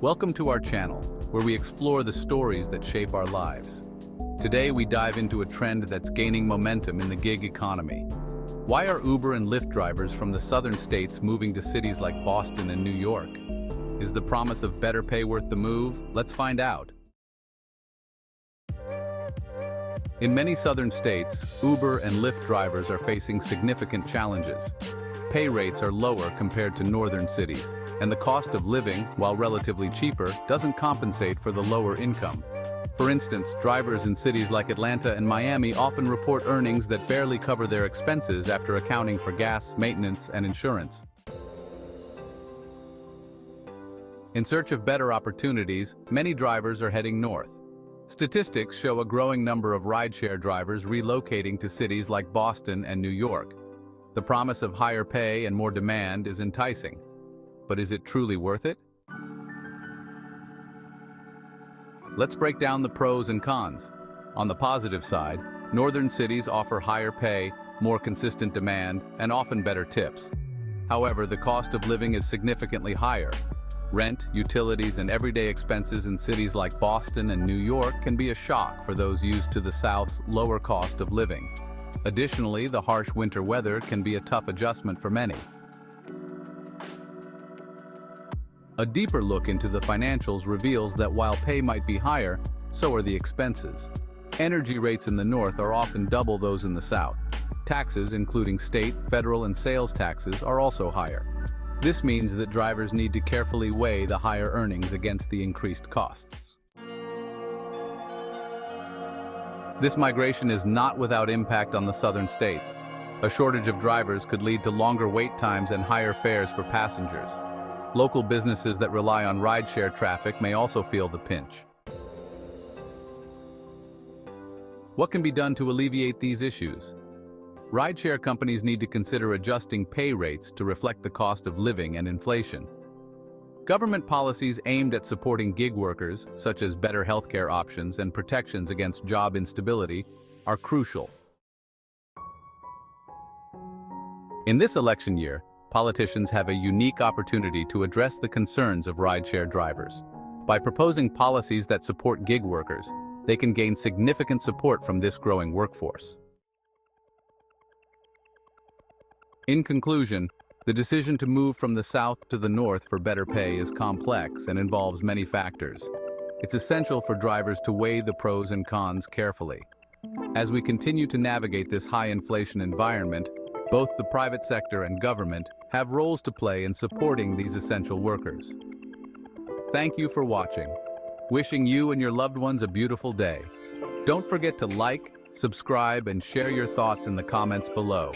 Welcome to our channel, where we explore the stories that shape our lives. Today we dive into a trend that's gaining momentum in the gig economy. Why are Uber and Lyft drivers from the southern states moving to cities like Boston and New York? Is the promise of better pay worth the move? Let's find out. In many southern states, Uber and Lyft drivers are facing significant challenges. Pay rates are lower compared to northern cities, and the cost of living, while relatively cheaper, doesn't compensate for the lower income. For instance, drivers in cities like Atlanta and Miami often report earnings that barely cover their expenses after accounting for gas, maintenance, and insurance. In search of better opportunities, many drivers are heading north. Statistics show a growing number of rideshare drivers relocating to cities like Boston and New York. The promise of higher pay and more demand is enticing. But is it truly worth it? Let's break down the pros and cons. On the positive side, northern cities offer higher pay, more consistent demand, and often better tips. However, the cost of living is significantly higher. Rent, utilities, and everyday expenses in cities like Boston and New York can be a shock for those used to the South's lower cost of living. Additionally, the harsh winter weather can be a tough adjustment for many. A deeper look into the financials reveals that while pay might be higher, so are the expenses. Energy rates in the north are often double those in the south. Taxes, including state, federal, and sales taxes, are also higher. This means that drivers need to carefully weigh the higher earnings against the increased costs. This migration is not without impact on the southern states. A shortage of drivers could lead to longer wait times and higher fares for passengers. Local businesses that rely on rideshare traffic may also feel the pinch. What can be done to alleviate these issues? Rideshare companies need to consider adjusting pay rates to reflect the cost of living and inflation. Government policies aimed at supporting gig workers, such as better healthcare options and protections against job instability, are crucial. In this election year, politicians have a unique opportunity to address the concerns of rideshare drivers. By proposing policies that support gig workers, they can gain significant support from this growing workforce. In conclusion, the decision to move from the south to the north for better pay is complex and involves many factors. It's essential for drivers to weigh the pros and cons carefully. As we continue to navigate this high inflation environment, both the private sector and government have roles to play in supporting these essential workers. Thank you for watching. Wishing you and your loved ones a beautiful day. Don't forget to like, subscribe, and share your thoughts in the comments below.